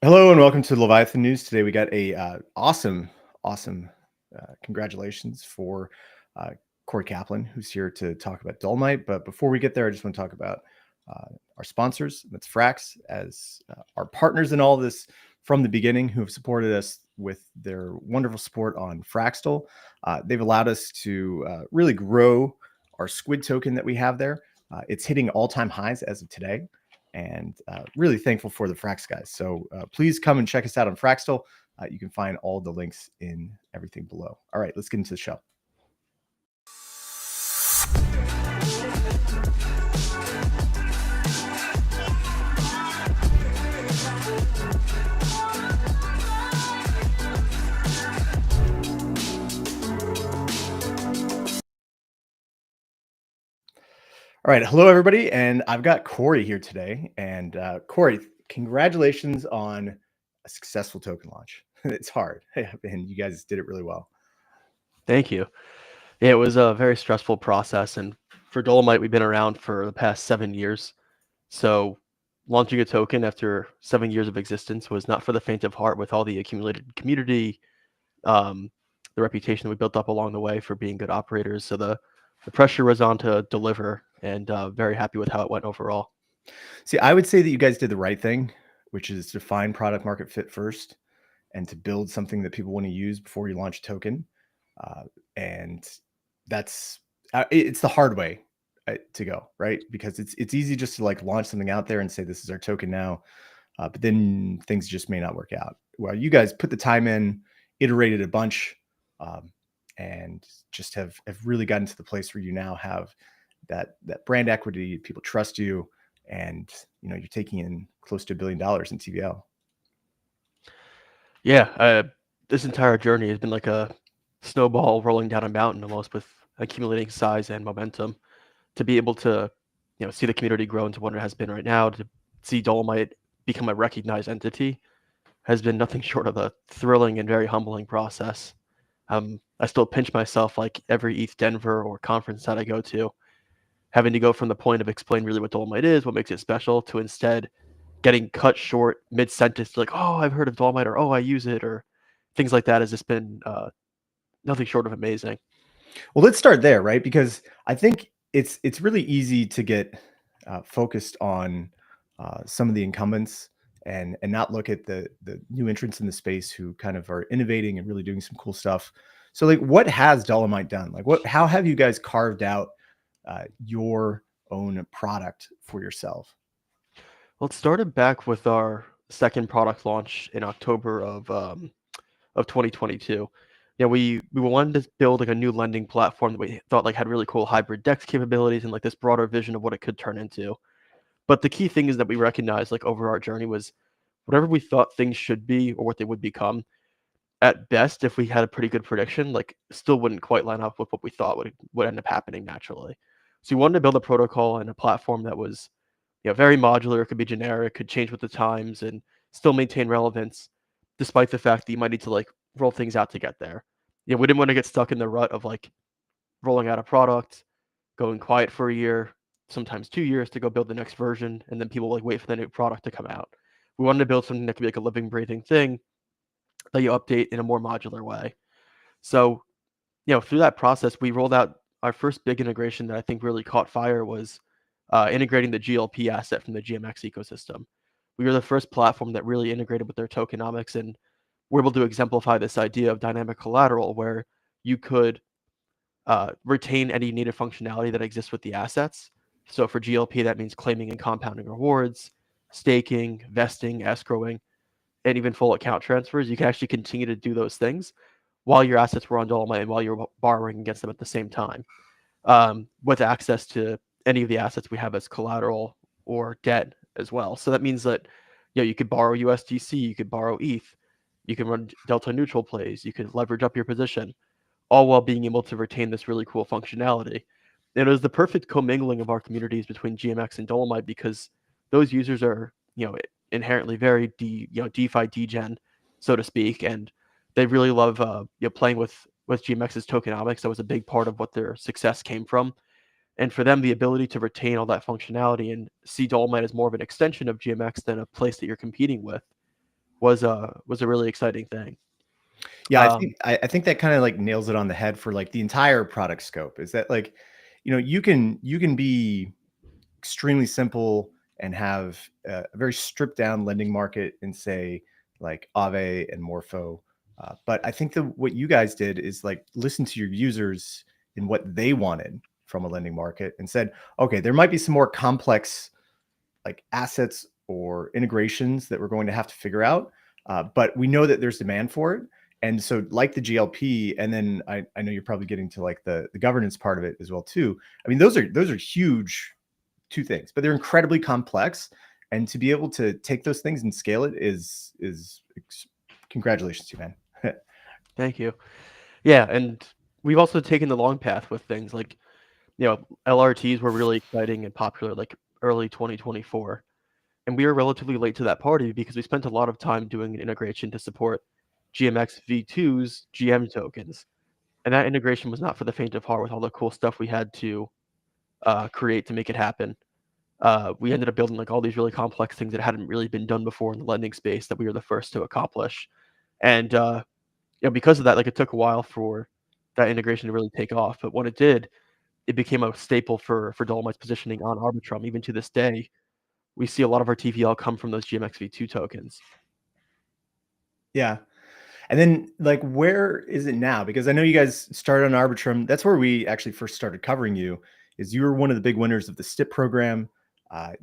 Hello and welcome to Leviathan News. Today we got a awesome congratulations for uh, Corey Kaplan, who's here to talk about Dolomite. But before we get there, I just want to talk about our sponsors. That's Frax, as our partners in all this from the beginning, who have supported us with their wonderful support on Fraxtal. They've allowed us to really grow our squid token that we have there. It's hitting all-time highs as of today. And really thankful for the Frax guys. So please come and check us out on Fraxtal. You can find all the links in everything below. All right, let's get into the show. All right, hello everybody, and I've got Corey here today. And Corey, congratulations on a successful token launch. It's hard, and you guys did it really well. Thank you. Yeah, it was a very stressful process, and for Dolomite, we've been around for the past 7 years. So launching a token after 7 years of existence was not for the faint of heart, with all the accumulated community, the reputation that we built up along the way for being good operators. So the pressure was on to deliver, and very happy with how it went overall. See, I would say that you guys did the right thing, which is to find product market fit first and to build something that people want to use before you launch a token. And that's it's the hard way to go, right? Because it's easy just to like launch something out there and say this is our token now, but then things just may not work out. Well, you guys put the time in, iterated a bunch, and just have really gotten to the place where you now have that brand equity. People trust you, and you're taking in close to $1 billion in TVL. Yeah, this entire journey has been like a snowball rolling down a mountain, almost, with accumulating size and momentum. To be able to, see the community grow into what it has been right now, to see Dolomite become a recognized entity, has been nothing short of a thrilling and very humbling process. I still pinch myself like every ETH Denver or conference that I go to, having to go from the point of explain really what Dolomite is, what makes it special, to instead getting cut short mid-sentence, like, oh, I've heard of Dolomite, or oh, I use it, or things like that. Has just been nothing short of amazing. Well, let's start there, right? Because I think it's really easy to get focused on some of the incumbents and not look at the new entrants in the space who kind of are innovating and really doing some cool stuff. So, like, what has Dolomite done? Like, how have you guys carved out your own product for yourself? Well, it started back with our second product launch in October of 2022. Yeah, we wanted to build like a new lending platform that we thought like had really cool hybrid DEX capabilities and like this broader vision of what it could turn into. But the key thing is that we recognized like over our journey was whatever we thought things should be or what they would become, at best, if we had a pretty good prediction, like still wouldn't quite line up with what we thought would end up happening naturally. So we wanted to build a protocol and a platform that was, very modular. It could be generic, could change with the times, and still maintain relevance, despite the fact that you might need to like roll things out to get there. We didn't want to get stuck in the rut of like rolling out a product, going quiet for a year, sometimes 2 years to go build the next version, and then people like wait for the new product to come out. We wanted to build something that could be like a living, breathing thing that you update in a more modular way. So, through that process, we rolled out our first big integration that I think really caught fire was integrating the GLP asset from the GMX ecosystem. We were the first platform that really integrated with their tokenomics, and we're able to exemplify this idea of dynamic collateral where you could retain any native functionality that exists with the assets. So for GLP, that means claiming and compounding rewards, staking, vesting, escrowing, and even full account transfers. You can actually continue to do those things while your assets were on Dolomite and while you're borrowing against them at the same time, with access to any of the assets we have as collateral or debt as well. So that means that you could borrow USDC, you could borrow ETH, you can run delta neutral plays, you could leverage up your position, all while being able to retain this really cool functionality. And it was the perfect commingling of our communities between GMX and Dolomite, because those users are, inherently very DeFi degen, so to speak, and they really love playing with GMX's tokenomics. That was a big part of what their success came from. And for them, the ability to retain all that functionality and see Dolomite as more of an extension of GMX than a place that you're competing with was a really exciting thing. Yeah, Um, I think that kind of like nails it on the head for like the entire product scope. Is that like, you can be extremely simple and have a very stripped down lending market in say like Aave and Morpho. But I think that what you guys did is like listen to your users and what they wanted from a lending market and said, okay, there might be some more complex like assets or integrations that we're going to have to figure out. But we know that there's demand for it. And so like the GLP, and then I know you're probably getting to like the governance part of it as well too. I mean, those are huge two things, but they're incredibly complex. And to be able to take those things and scale it is congratulations to you, man. Thank you. Yeah, and we've also taken the long path with things like, LRTs were really exciting and popular like early 2024. And we were relatively late to that party because we spent a lot of time doing an integration to support GMX V2's GM tokens. And that integration was not for the faint of heart with all the cool stuff we had to create to make it happen. We ended up building like all these really complex things that hadn't really been done before in the lending space that we were the first to accomplish. And because of that, like it took a while for that integration to really take off. But when it did, it became a staple for Dolomite's positioning on Arbitrum. Even to this day, we see a lot of our TVL come from those GMX V2 tokens. Yeah. And then like where is it now? Because I know you guys started on Arbitrum. That's where we actually first started covering you. Is you were one of the big winners of the STIP program.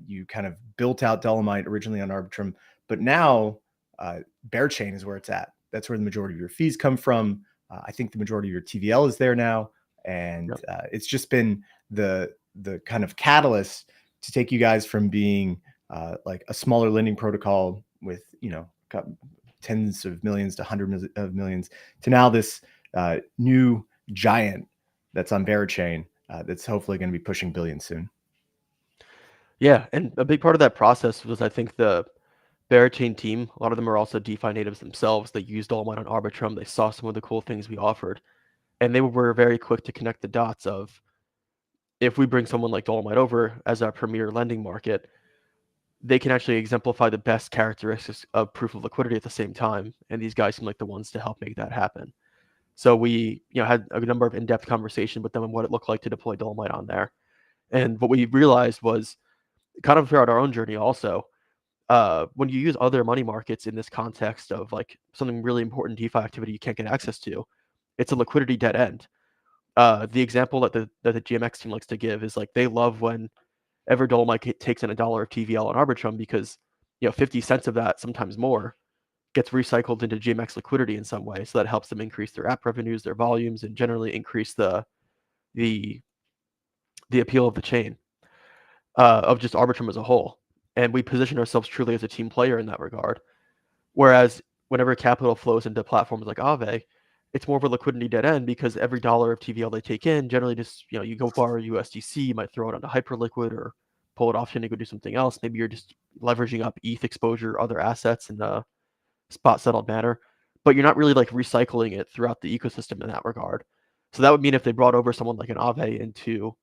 You kind of built out Dolomite originally on Arbitrum, but now Berachain is where it's at. That's where the majority of your fees come from. I think the majority of your TVL is there now, and Yep. it's just been the kind of catalyst to take you guys from being like a smaller lending protocol with tens of millions to hundreds of millions to now this new giant that's on Berachain that's hopefully going to be pushing billions soon. Yeah, and a big part of that process was I think the Berachain team. A lot of them are also DeFi natives themselves. They used Dolomite on Arbitrum. They saw some of the cool things we offered, and they were very quick to connect the dots of if we bring someone like Dolomite over as our premier lending market, they can actually exemplify the best characteristics of proof of liquidity at the same time. And these guys seem like the ones to help make that happen. So we, had a number of in-depth conversations with them on what it looked like to deploy Dolomite on there. And what we realized was kind of throughout our own journey also, when you use other money markets in this context of like something really important DeFi activity you can't get access to, it's a liquidity dead end. The example that the GMX team likes to give is like they love when ever Dolomite takes in $1 of TVL on Arbitrum because 50 cents of that, sometimes more, gets recycled into GMX liquidity in some way. So that helps them increase their app revenues, their volumes, and generally increase the appeal of the chain, of just Arbitrum as a whole. And we position ourselves truly as a team player in that regard. Whereas whenever capital flows into platforms like Aave, it's more of a liquidity dead end because every dollar of TVL they take in, generally just, you go borrow USDC, you might throw it onto Hyperliquid or pull it off and go do something else. Maybe you're just leveraging up ETH exposure, other assets in a spot settled manner, but you're not really like recycling it throughout the ecosystem in that regard. So that would mean if they brought over someone like an Aave into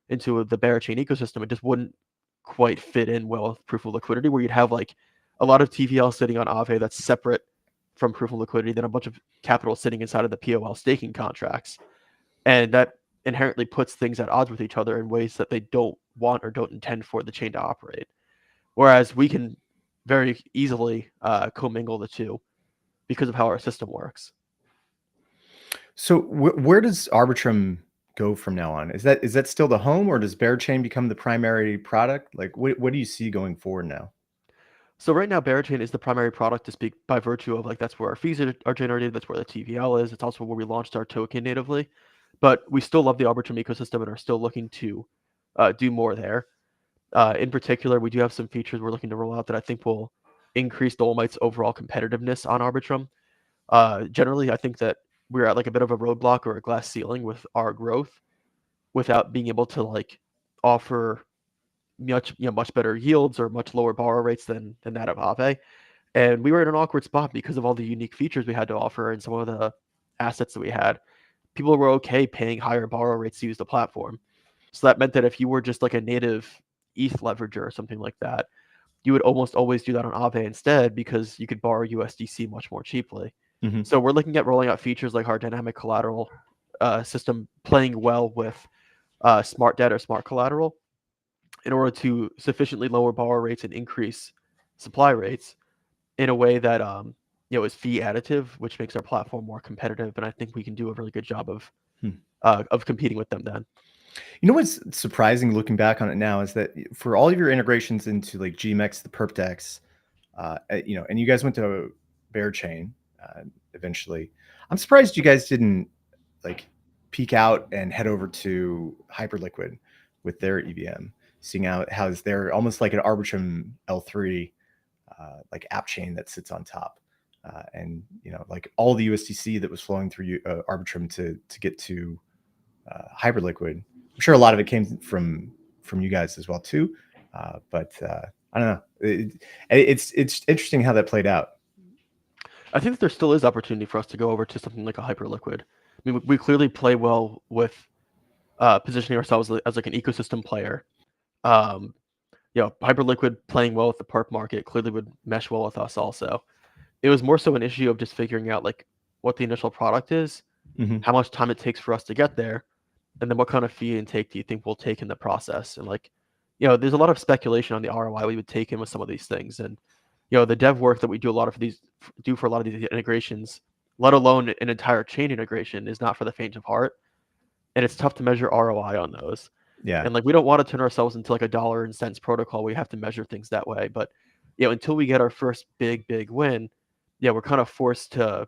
the Berachain ecosystem, it just wouldn't quite fit in well with proof of liquidity, where you'd have like a lot of TVL sitting on Aave that's separate from proof of liquidity, then a bunch of capital sitting inside of the POL staking contracts. And that inherently puts things at odds with each other in ways that they don't want or don't intend for the chain to operate. Whereas we can very easily commingle the two because of how our system works. So where does Arbitrum go from now on? Is that still the home, or does Berachain become the primary product? Like what do you see going forward now? So right now, Berachain is the primary product to speak by virtue of like that's where our fees are generated, that's where the TVL is. It's also where we launched our token natively. But we still love the Arbitrum ecosystem and are still looking to do more there. In particular, we do have some features we're looking to roll out that I think will increase Dolomite's overall competitiveness on Arbitrum. Generally, I think that we're at like a bit of a roadblock or a glass ceiling with our growth without being able to like offer much better yields or much lower borrow rates than that of Aave. And we were in an awkward spot because of all the unique features we had to offer and some of the assets that we had. People were okay paying higher borrow rates to use the platform. So that meant that if you were just like a native ETH leverager or something like that, you would almost always do that on Aave instead because you could borrow USDC much more cheaply. Mhm. So we're looking at rolling out features like our dynamic collateral system playing well with smart debt or smart collateral in order to sufficiently lower borrow rates and increase supply rates in a way that is fee additive, which makes our platform more competitive. And I think we can do a really good job Hmm. of competing with them then. You know what's surprising looking back on it now is that for all of your integrations into like GMX, the perp decks, and you guys went to Berachain eventually. I'm surprised you guys didn't like peek out and head over to Hyperliquid with their EVM, seeing out how they're almost like an Arbitrum L3 like app chain that sits on top. And like all the USDC that was flowing through Arbitrum to get to Hyperliquid. I'm sure a lot of it came from you guys as well too. But I don't know. It's interesting how that played out. I think that there still is opportunity for us to go over to something like a Hyperliquid. I mean, we clearly play well with positioning ourselves as like an ecosystem player. Hyperliquid playing well with the perp market clearly would mesh well with us also. It was more so an issue of just figuring out like what the initial product is, Mm-hmm. how much time it takes for us to get there, and then what kind of fee intake do you think we'll take in the process? And there's a lot of speculation on the ROI we would take in with some of these things. And the dev work that we do for a lot of these integrations, let alone an entire chain integration, is not for the faint of heart. And it's tough to measure ROI on those. Yeah. And we don't want to turn ourselves into like a dollar and cents protocol. We have to measure things that way. But until we get our first big win, we're kind of forced to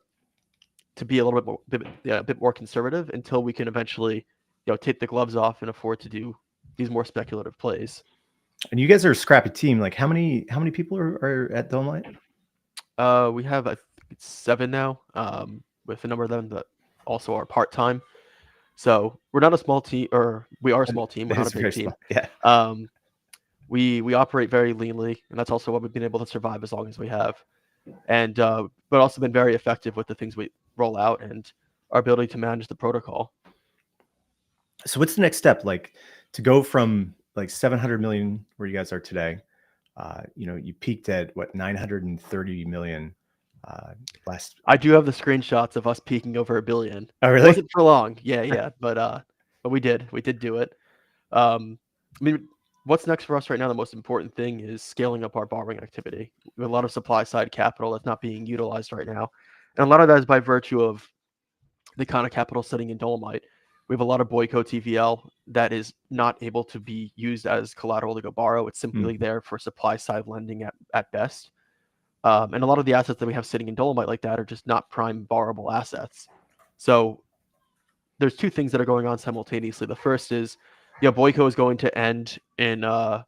be a little a bit more conservative until we can eventually take the gloves off and afford to do these more speculative plays. And you guys are a scrappy team. Like how many people are at Dolomite? We have I think it's 7 now, with a number of them that also are part-time. So we're not a small team, or we are a small team. We're not a big team. Yeah. We operate very leanly, and that's also why we've been able to survive as long as we have. And but also been very effective with the things we roll out and our ability to manage the protocol. So what's the next step? Like to go from like 700 million where you guys are today, you peaked at what 930 million last. I do have the screenshots of us peaking over $1 billion. Oh, It really? wasn't for long. Yeah. But we did do it. I mean, what's next for us right now? The most important thing is scaling up our borrowing activity. We have a lot of supply side capital that's not being utilized right now, and a lot of that is by virtue of the kind of capital sitting in Dolomite. We have a lot of Boyco TVL that is not able to be used as collateral to go borrow. It's simply there for supply side lending at best. And a lot of the assets that we have sitting in Dolomite like that are just not prime borrowable assets. So there's two things that are going on simultaneously. The first is, Boyco is going to end in, on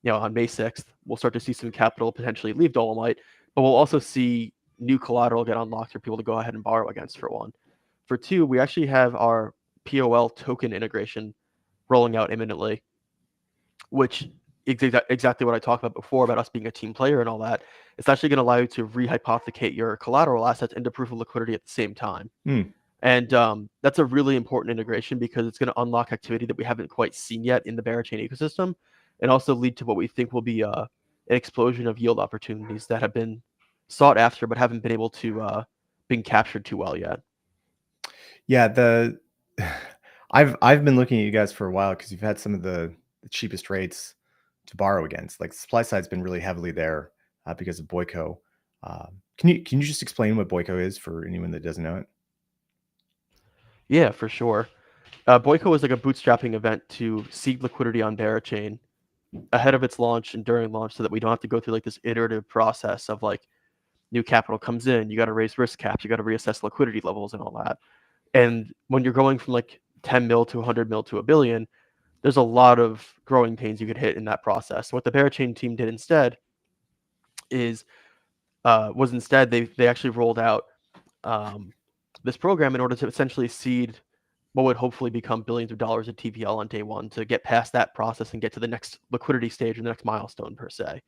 May 6th. We'll start to see some capital potentially leave Dolomite, but we'll also see new collateral get unlocked for people to go ahead and borrow against, for one. For two, we actually have our POL token integration rolling out imminently, which is exactly what I talked about before about us being a team player and all that. It's actually going to allow you to rehypothecate your collateral assets into proof of liquidity at the same time. And that's a really important integration because it's going to unlock activity that we haven't quite seen yet in the Berachain ecosystem, and also lead to what we think will be an explosion of yield opportunities that have been sought after but haven't been able to been captured too well yet. Yeah, I've been looking at you guys for a while because you've had some of the cheapest rates to borrow against. Like the supply side's been really heavily there because of Boyco. Can you just explain what Boyco is for anyone that doesn't know it? Yeah, for sure. Boyco is like a bootstrapping event to seed liquidity on Berachain ahead of its launch and during launch, so that we don't have to go through like this iterative process of like new capital comes in, you got to raise risk caps, you got to reassess liquidity levels and all that. And when you're going from like 10 mil to 100 mil to $1 billion, there's a lot of growing pains you could hit in that process. What the Berachain team did instead they actually rolled out this program in order to essentially seed what would hopefully become billions of dollars of TVL on day one, to get past that process and get to the next liquidity stage or the next milestone per se.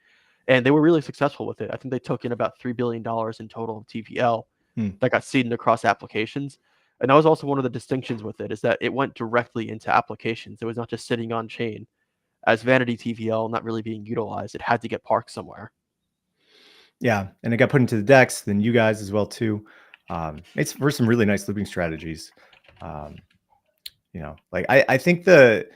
And they were really successful with it. I think they took in about $3 billion in total of TVL that got seeded across applications. And that was also one of the distinctions with it, is that it went directly into applications. It was not just sitting on chain as vanity TVL, not really being utilized. It had to get parked somewhere. Yeah, and it got put into the DEX, then you guys as well too. It's for some really nice looping strategies. Um, like I think the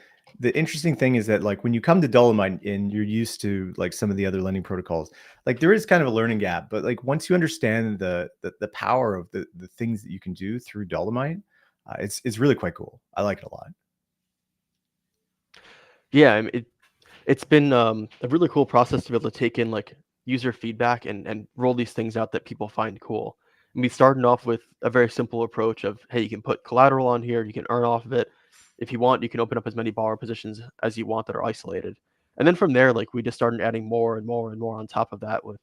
interesting thing is that like when you come to Dolomite and you're used to like some of the other lending protocols, like there is kind of a learning gap. But like once you understand the power of the things that you can do through Dolomite, it's really quite cool. I like it a lot. Yeah, I mean, it's been a really cool process to be able to take in like user feedback and roll these things out that people find cool. And we started off with a very simple approach of, hey, you can put collateral on here, you can earn off of it. If you want, you can open up as many borrower positions as you want that are isolated. And then from there, like we just started adding more and more and more on top of that with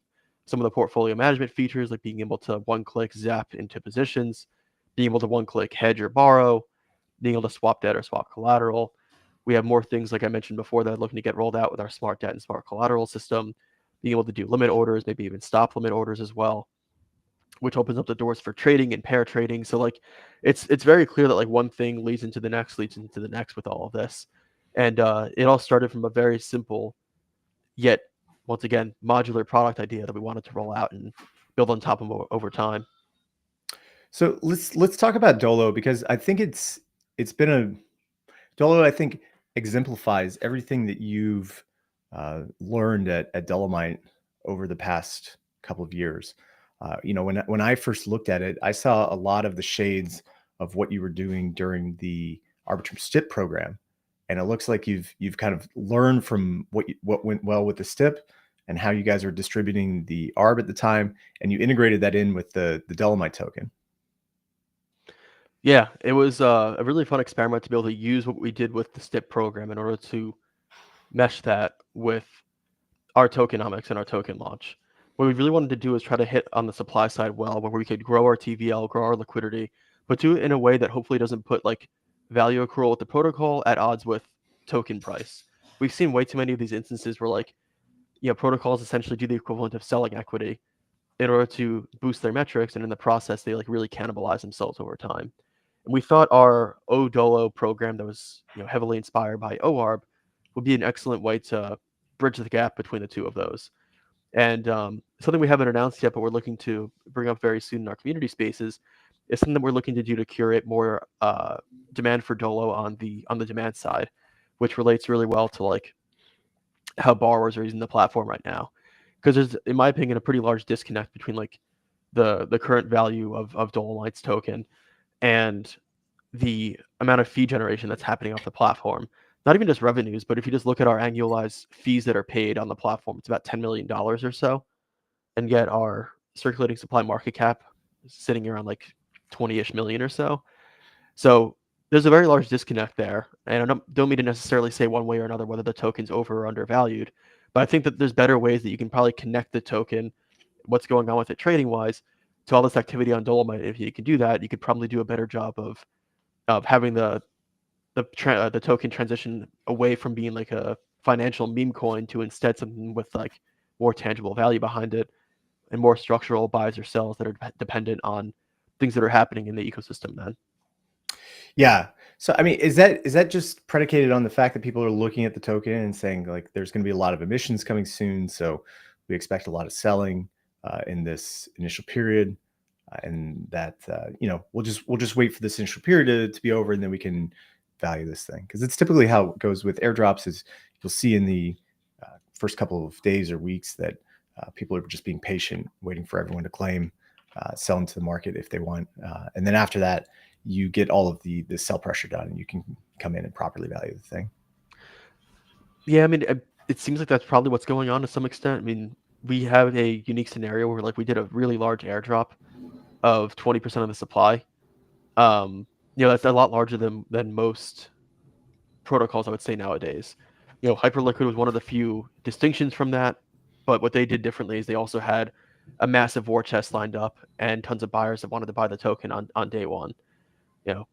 some of the portfolio management features, like being able to one-click zap into positions, being able to one-click hedge or borrow, being able to swap debt or swap collateral. We have more things, like I mentioned before, that are looking to get rolled out with our smart debt and smart collateral system, being able to do limit orders, maybe even stop limit orders as well, which opens up the doors for trading and pair trading. So like it's very clear that like one thing leads into the next, leads into the next with all of this. And it all started from a very simple yet once again modular product idea that we wanted to roll out and build on top of over time. So let's talk about Dolo because I think it's been a Dolo, I think, exemplifies everything that you've learned at Dolomite over the past couple of years. When I first looked at it, I saw a lot of the shades of what you were doing during the Arbitrum STIP program, and it looks like you've kind of learned from what went well with the STIP and how you guys are distributing the ARB at the time, and you integrated that in with the Dolomite token. Yeah, it was a really fun experiment to be able to use what we did with the STIP program in order to mesh that with our tokenomics and our token launch. What we really wanted to do is try to hit on the supply side well, where we could grow our TVL, grow our liquidity, but do it in a way that hopefully doesn't put like value accrual with the protocol at odds with token price. We've seen way too many of these instances where like, protocols essentially do the equivalent of selling equity in order to boost their metrics, and in the process, they like really cannibalize themselves over time. And we thought our ODOLO program that was heavily inspired by OARB would be an excellent way to bridge the gap between the two of those. And something we haven't announced yet, but we're looking to bring up very soon in our community spaces, is something that we're looking to do to curate more demand for Dolo on the demand side, which relates really well to like how borrowers are using the platform right now. Because there's, in my opinion, a pretty large disconnect between like the current value of Dolomite's token and the amount of fee generation that's happening off the platform. Not even just revenues, but if you just look at our annualized fees that are paid on the platform, it's about $10 million or so. And yet our circulating supply market cap is sitting around like 20-ish million or so. So there's a very large disconnect there. And I don't mean to necessarily say one way or another whether the token's over or undervalued, but I think that there's better ways that you can probably connect the token, what's going on with it trading wise, to all this activity on Dolomite. If you can do that, you could probably do a better job of having the token transition away from being like a financial meme coin to instead something with like more tangible value behind it and more structural buys or sells that are dependent on things that are happening in the ecosystem then. Yeah. So I mean, is that just predicated on the fact that people are looking at the token and saying like there's going to be a lot of emissions coming soon, so we expect a lot of selling in this initial period, and that we'll just wait for this initial period to be over, and then we can value this thing because it's typically how it goes with airdrops. Is you'll see in the first couple of days or weeks that people are just being patient, waiting for everyone to claim, sell into the market if they want, and then after that you get all of the sell pressure done and you can come in and properly value the thing. Yeah, I mean, it seems like that's probably what's going on to some extent. I mean, we have a unique scenario where like we did a really large airdrop of 20% of the supply. That's a lot larger than most protocols, I would say nowadays. Hyperliquid was one of the few distinctions from that, but what they did differently is they also had a massive war chest lined up and tons of buyers that wanted to buy the token on day one. You know,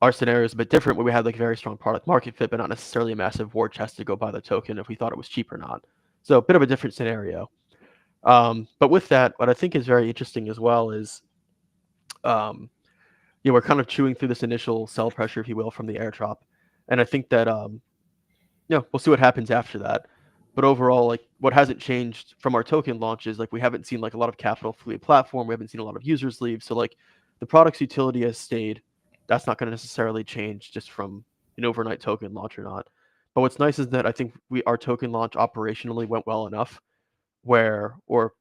our scenario is a bit different where we had like very strong product market fit, but not necessarily a massive war chest to go buy the token if we thought it was cheap or not. So a bit of a different scenario. But with that, what I think is very interesting as well is, we're kind of chewing through this initial sell pressure, if you will, from the airdrop. And I think that Yeah, we'll see what happens after that. But overall, like what hasn't changed from our token launch is like we haven't seen like a lot of capital flee platform. We haven't seen a lot of users leave. So like the product's utility has stayed. That's not going to necessarily change just from an overnight token launch or not. But what's nice is that I think our token launch operationally went well enough where, or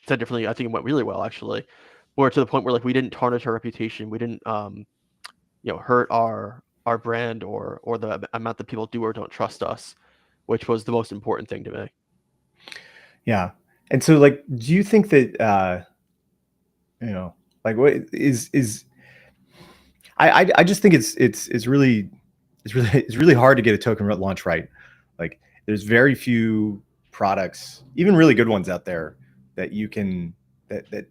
said differently, I think it went really well actually, where to the point where like we didn't tarnish our reputation, we didn't hurt our brand or the amount that people do or don't trust us, which was the most important thing to me. Yeah. And so like, do you think that, like what is, I just think it's really, it's really hard to get a token launch right. Like there's very few products, even really good ones out there that you can, that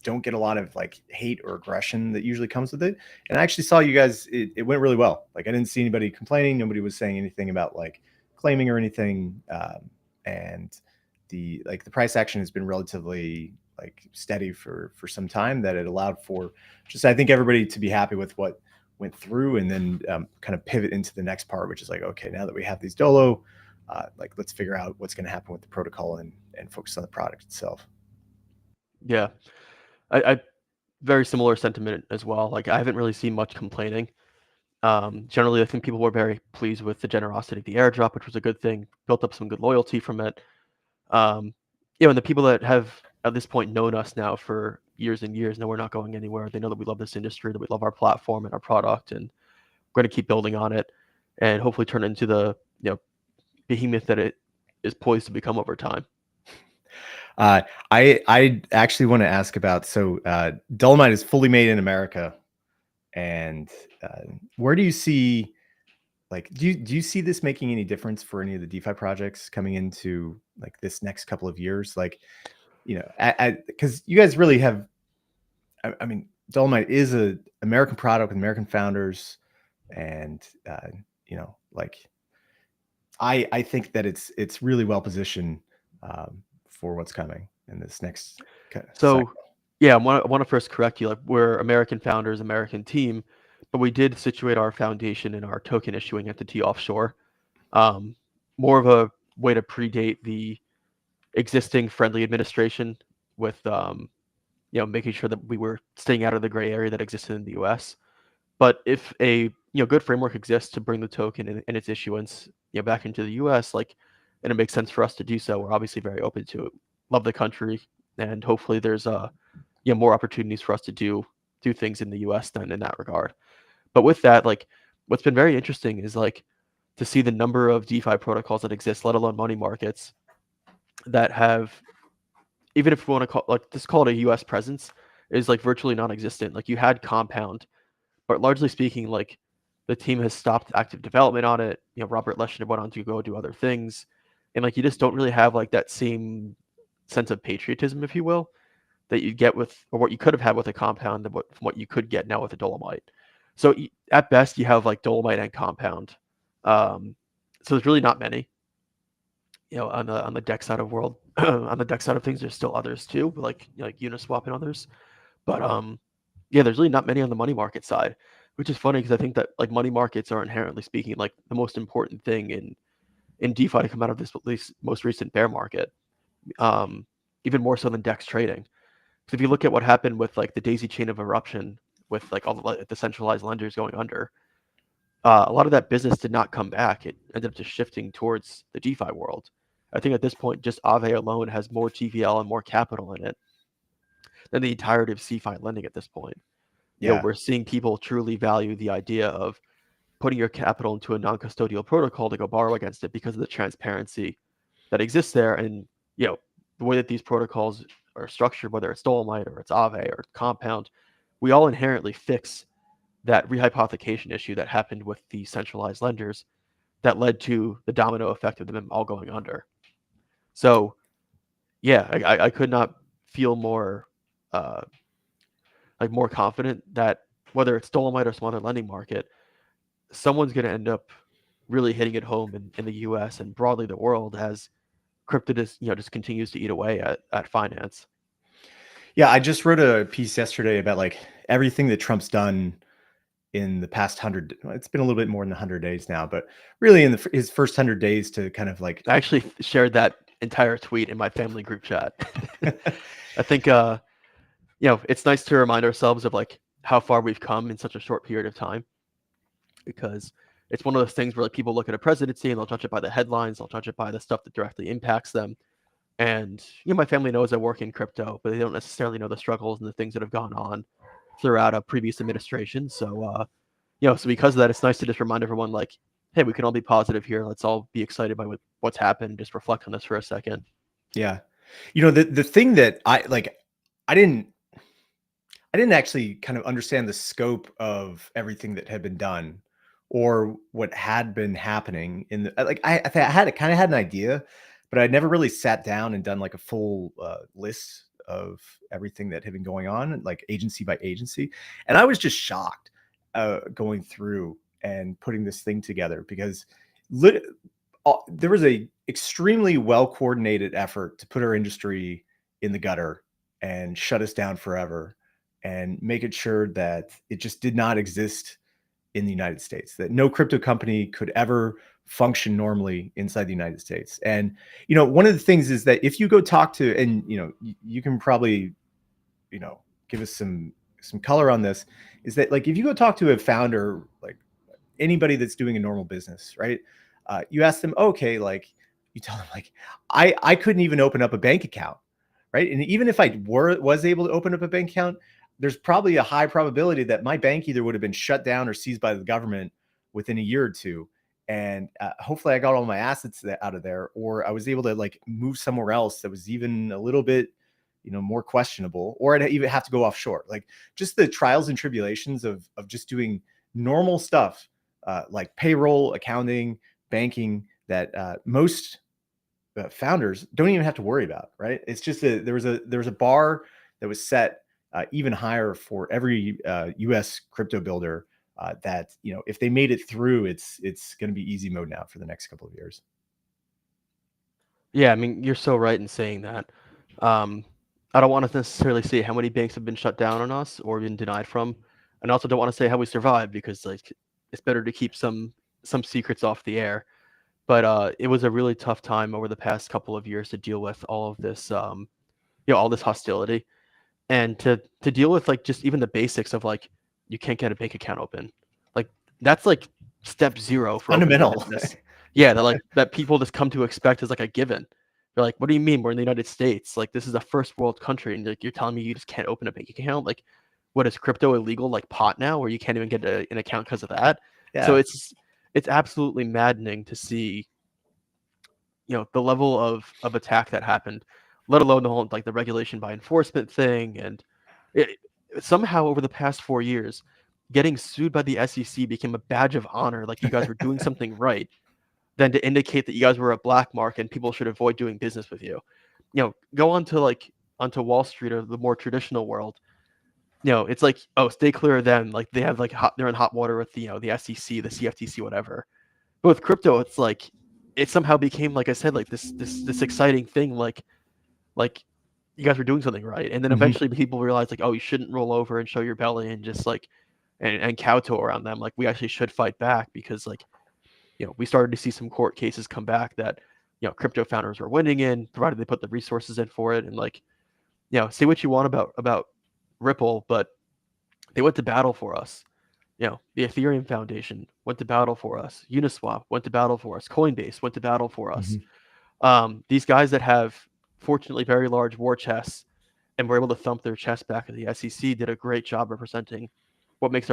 don't get a lot of like hate or aggression that usually comes with it. And I actually saw you guys, it went really well. Like I didn't see anybody complaining. Nobody was saying anything about like claiming or anything. And the price action has been relatively like steady for some time, that it allowed for just, I think, everybody to be happy with what went through, and then kind of pivot into the next part, which is like, okay, now that we have these Dolo, like let's figure out what's going to happen with the protocol and focus on the product itself. Yeah, I very similar sentiment as well. Like I haven't really seen much complaining. Generally, I think people were very pleased with the generosity of the airdrop, which was a good thing. Built up some good loyalty from it. Um, and the people that have at this point known us now for years and years know we're not going anywhere. They know that we love this industry, that we love our platform and our product, and we're going to keep building on it, and hopefully turn it into the behemoth that it is poised to become over time. I actually want to ask about, so Dolomite is fully made in America, and where do you see, like, do you see this making any difference for any of the DeFi projects coming into like this next couple of years? Like, because you guys really have, I mean, Dolomite is a American product with American founders, and like I think that it's really well positioned for what's coming in this next cycle. So, yeah, I want to first correct you. Like, we're American founders, American team, but we did situate our foundation and our token issuing entity offshore. Um, More of a way to predate the existing friendly administration with making sure that we were staying out of the gray area that existed in the U.S. But if a good framework exists to bring the token and its issuance back into the U.S., like, and it makes sense for us to do so, we're obviously very open to it. Love the country, and hopefully there's more opportunities for us to do things in the U.S. than in that regard. But with that, like, what's been very interesting is like to see the number of DeFi protocols that exist, let alone money markets, that have, even if we want to call it a U.S. presence, is like virtually non-existent. Like you had Compound, but largely speaking, like the team has stopped active development on it. Robert Leshner went on to go do other things, and like you just don't really have like that same sense of patriotism, if you will, that you get with, or what you could have had with a Compound, and what you could get now with a Dolomite. So at best, you have like Dolomite and Compound. So there's really not many. On the deck side of world, on the deck side of things, there's still others too, like Uniswap and others. But yeah, there's really not many on the money market side, which is funny because I think that like money markets are inherently speaking like the most important thing in DeFi to come out of this at least most recent bear market, even more so than DEX trading. Because if you look at what happened with like the daisy chain of eruption, with like all the centralized lenders going under, a lot of that business did not come back. It ended up just shifting towards the DeFi world. I think at this point, just Aave alone has more TVL and more capital in it than the entirety of CeFi lending at this point. Yeah. We're seeing people truly value the idea of putting your capital into a non-custodial protocol to go borrow against it because of the transparency that exists there. And the way that these protocols are structured, whether it's Dolomite or it's Aave or Compound, we all inherently fix that rehypothecation issue that happened with the centralized lenders that led to the domino effect of them all going under. So yeah, I could not feel more more confident that whether it's Dolomite or some other lending market, someone's going to end up really hitting it home in the U.S. and broadly the world as crypto just continues to eat away at finance. Yeah, I just wrote a piece yesterday about like everything that Trump's done in the past 100. It's been a little bit more than 100 days now, but really in his first 100 days to kind of like. I actually shared that entire tweet in my family group chat. I think it's nice to remind ourselves of like how far we've come in such a short period of time, because it's one of those things where like people look at a presidency and they'll judge it by the headlines, they'll judge it by the stuff that directly impacts them. And my family knows I work in crypto, but they don't necessarily know the struggles and the things that have gone on throughout a previous administration. So so because of that, it's nice to just remind everyone like, hey, we can all be positive here. Let's all be excited by what's happened. Just reflect on this for a second. Yeah. The thing that I didn't actually kind of understand the scope of everything that had been done or what had been happening in the, like, I kind of had an idea, but I'd never really sat down and done like a full list of everything that had been going on, like agency by agency. And I was just shocked going through and putting this thing together, because there was a extremely well coordinated effort to put our industry in the gutter and shut us down forever and make it sure that it just did not exist in the United States, that no crypto company could ever function normally inside the United States. And, one of the things is that if you go talk to, and, you can probably, give us some color on this, is that like, if you go talk to a founder, like anybody that's doing a normal business, right? You ask them, okay, like you tell them like, I couldn't even open up a bank account. Right. And even if I was able to open up a bank account, there's probably a high probability that my bank either would have been shut down or seized by the government within a year or two. And hopefully I got all my assets out of there, or I was able to like move somewhere else that was even a little bit, more questionable, or I'd even have to go offshore. Like just the trials and tribulations of just doing normal stuff, like payroll, accounting, banking, that most founders don't even have to worry about, right? It's just there was a bar that was set even higher for every U.S. crypto builder, that if they made it through, it's going to be easy mode now for the next couple of years. Yeah, I mean, you're so right in saying that. I don't want to necessarily say how many banks have been shut down on us or been denied from, and I also don't want to say how we survived, because like it's better to keep some secrets off the air. But it was a really tough time over the past couple of years to deal with all of this, all this hostility, and to deal with like just even the basics of like you can't get a bank account open. Like that's like step zero for opening a Fundamental. business. Yeah, that people just come to expect as like a given. They're like, what do you mean? We're in the United States. Like this is a first world country, and like you're telling me you just can't open a bank account? Like, what is crypto illegal like pot now, where you can't even get an account because of that? So Yeah. it's absolutely maddening to see, the level of attack that happened, let alone the whole like the regulation by enforcement thing. And it, somehow over the past 4 years, getting sued by the SEC became a badge of honor, like you guys were doing something right, than to indicate that you guys were a black mark and people should avoid doing business with you. Go on to like onto Wall Street or the more traditional world. It's like, oh, stay clear of them. Like they have like they're in hot water with the the SEC, the CFTC, whatever. But with crypto, it's like it somehow became, like I said, like this exciting thing, like you guys were doing something right. And then Mm-hmm. eventually people realized like, oh, you shouldn't roll over and show your belly and just like and kowtow around them. Like we actually should fight back, because like we started to see some court cases come back that crypto founders were winning in, provided they put the resources in for it. And like say what you want about Ripple, but they went to battle for us. The Ethereum Foundation went to battle for us. Uniswap went to battle for us. Coinbase went to battle for us. Mm-hmm. These guys that have fortunately very large war chests and were able to thump their chest back at the SEC did a great job representing what makes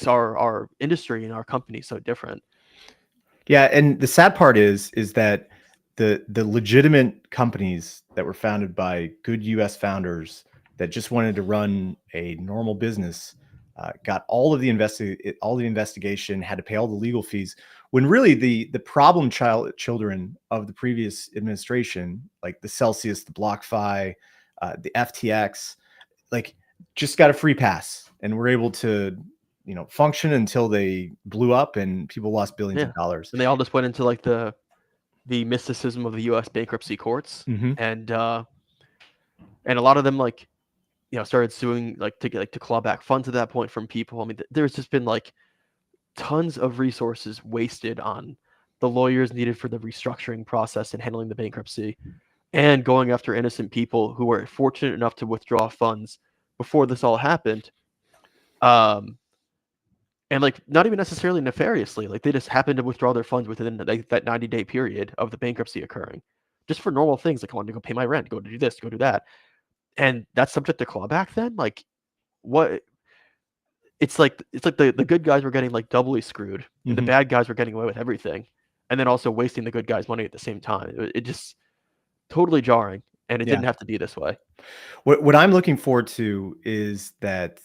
our industry and our company so different. Yeah, and the sad part is that the legitimate companies that were founded by good U.S. founders that just wanted to run a normal business got all of the investigation, had to pay all the legal fees. When really the problem children of the previous administration, like the Celsius, the BlockFi, the FTX, like just got a free pass and were able to function until they blew up and people lost billions of dollars. And they all just went into like the mysticism of the U.S. bankruptcy courts, Mm-hmm. and a lot of them, like started suing to claw back funds at that point from people. I mean, there's just been like tons of resources wasted on the lawyers needed for the restructuring process and handling the bankruptcy, and going after innocent people who were fortunate enough to withdraw funds before this all happened. Um, and like not even necessarily nefariously, like they just happened to withdraw their funds within that 90-day period of the bankruptcy occurring, just for normal things like I wanted to go pay my rent, go to do this, go do that, and that's subject to clawback. Then like what? It's like the good guys were getting like doubly screwed, and the bad guys were getting away with everything, and then also wasting the good guys' money at the same time. It just totally jarring, and it Yeah. didn't have to be this way. What I'm looking forward to is that,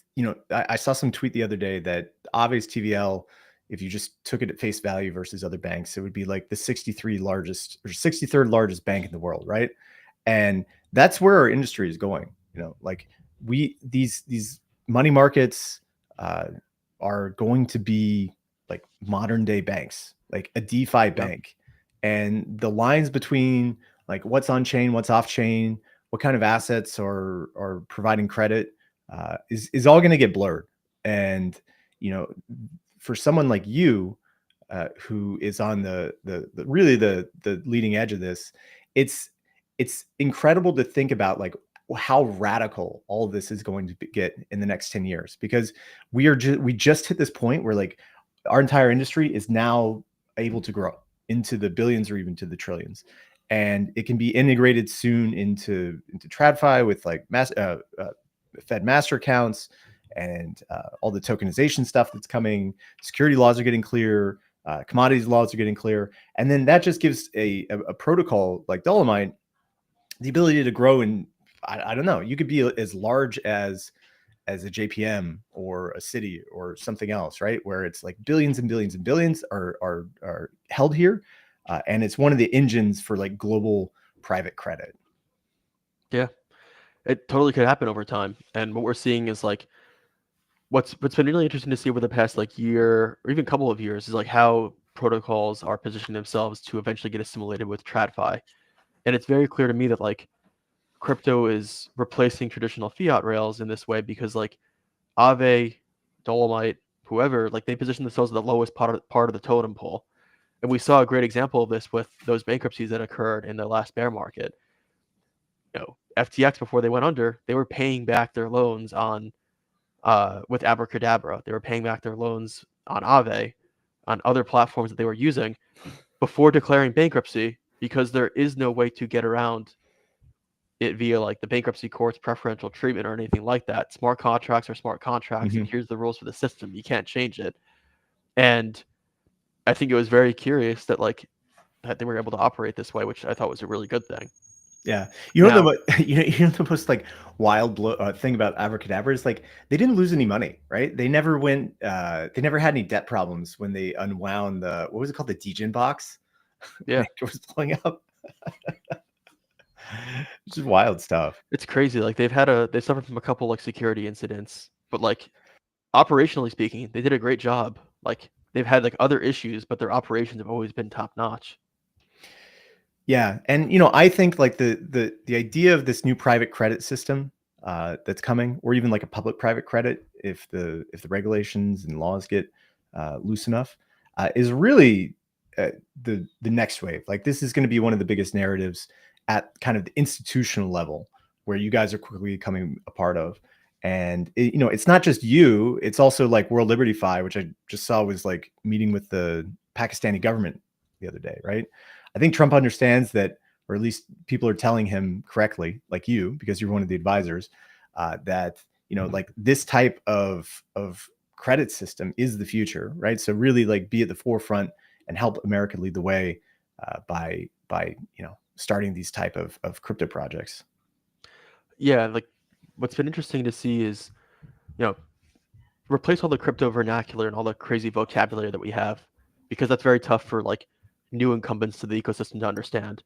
I saw some tweet the other day that Aave's TVL, if you just took it at face value versus other banks, it would be like the 63rd largest bank in the world, right? And that's where our industry is going. Like these money markets are going to be like modern day banks, like a DeFi bank, and the lines between like what's on chain, what's off chain, what kind of assets are providing credit is all going to get blurred. And for someone like you, who is on the really the leading edge of this, it's incredible to think about like how radical all of this is going to get in the next 10 years, because we just hit this point where like our entire industry is now able to grow into the billions or even to the trillions, and it can be integrated soon into TradFi with like Fed master accounts and all the tokenization stuff that's coming. Security laws are getting clear. Commodities laws are getting clear. And then that just gives a protocol like Dolomite the ability to grow. And I don't know, you could be as large as a JPM or a city or something else, right? Where it's like billions and billions and billions are held here. And it's one of the engines for like global private credit. Yeah, it totally could happen over time. And what we're seeing is like what's been really interesting to see over the past like year or even couple of years is like how protocols are positioning themselves to eventually get assimilated with TradFi. And it's very clear to me that like crypto is replacing traditional fiat rails in this way because like Aave, Dolomite, whoever, like they position themselves at the lowest part of the totem pole. And we saw a great example of this with those bankruptcies that occurred in the last bear market. FTX, before they went under, they were paying back their loans on with Abracadabra. They were paying back their loans on Aave, on other platforms that they were using before declaring bankruptcy, because there is no way to get around it via like the bankruptcy court's preferential treatment or anything like that. Smart contracts are smart contracts, and here's the rules for the system. You can't change it. And I think it was very curious that they were able to operate this way, which I thought was a really good thing. Yeah, you know the most like wild thing about Abracadabra is like they didn't lose any money, right? They never went. They never had any debt problems when they unwound the what was it called, the Degen box? Yeah, it was blowing up. It's just wild stuff. it's crazy. Like they suffered from a couple like security incidents, but like operationally speaking, they did a great job. Like they've had like other issues, but their operations have always been top notch. Yeah, and I think like the idea of this new private credit system that's coming, or even like a public-private credit, if the regulations and laws get loose enough, is really the next wave. Like this is going to be one of the biggest narratives at kind of the institutional level, where you guys are quickly becoming a part of. And it's not just you; it's also like World Liberty Fi, which I just saw was like meeting with the Pakistani government the other day, right? I think Trump understands that, or at least people are telling him correctly, like you, because you're one of the advisors, that like this type of credit system is the future, right? So really, like, be at the forefront and help America lead the way by starting these type of crypto projects. Yeah, like what's been interesting to see is, replace all the crypto vernacular and all the crazy vocabulary that we have, because that's very tough for like new incumbents to the ecosystem to understand.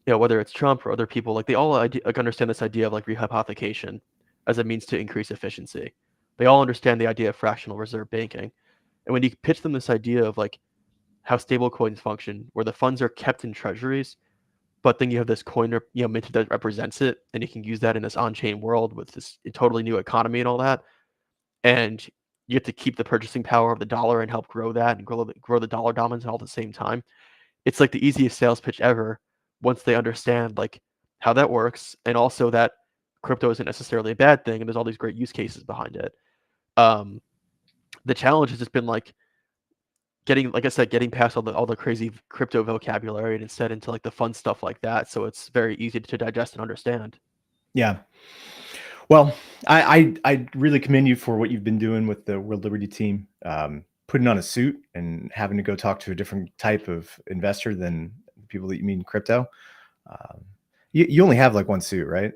Whether it's Trump or other people, like they all understand this idea of like rehypothecation as a means to increase efficiency. They all understand the idea of fractional reserve banking. And when you pitch them this idea of like how stablecoins function, where the funds are kept in treasuries, but then you have this coin, minted that represents it, and you can use that in this on-chain world with this totally new economy and all that. And you get to keep the purchasing power of the dollar and help grow that and grow the dollar dominance all at the same time. It's like the easiest sales pitch ever once they understand like how that works, and also that crypto isn't necessarily a bad thing, and there's all these great use cases behind it. The challenge has just been like getting, like I said, getting past all the crazy crypto vocabulary and instead into like the fun stuff like that. So it's very easy to digest and understand. Yeah. Well, I really commend you for what you've been doing with the World Liberty team, putting on a suit and having to go talk to a different type of investor than the people that you meet in crypto. You only have like one suit, right?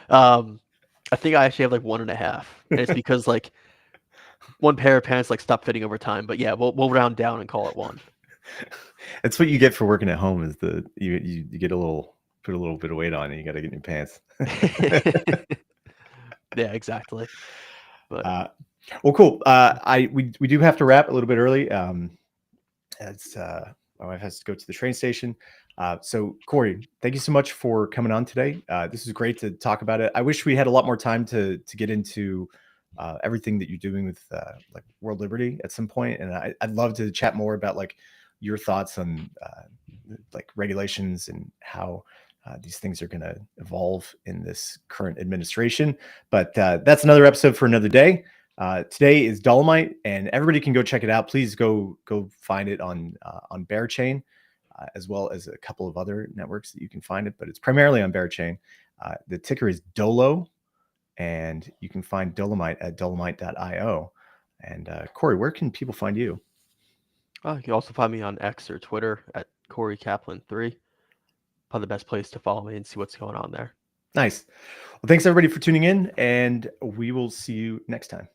I think I actually have like 1.5, and it's because like one pair of pants like stopped fitting over time. But yeah, we'll round down and call it one. That's what you get for working at home, is you get put a little bit of weight on and you got to get new pants. Yeah, exactly. But well, cool. We do have to wrap a little bit early. As my wife has to go to the train station. So Corey, thank you so much for coming on today. This is great to talk about it. I wish we had a lot more time to get into everything that you're doing with like World Liberty at some point. And I'd love to chat more about like your thoughts on like regulations and how these things are going to evolve in this current administration. But that's another episode for another day. Today is Dolomite, and everybody can go check it out. Please go find it on Berachain, as well as a couple of other networks that you can find it, but it's primarily on Berachain. The ticker is DOLO, and you can find Dolomite at dolomite.io. And Corey, where can people find you? You can also find me on X or Twitter at Corey Kaplan 3. Probably the best place to follow me and see what's going on there. Nice. Well, thanks everybody for tuning in, and we will see you next time.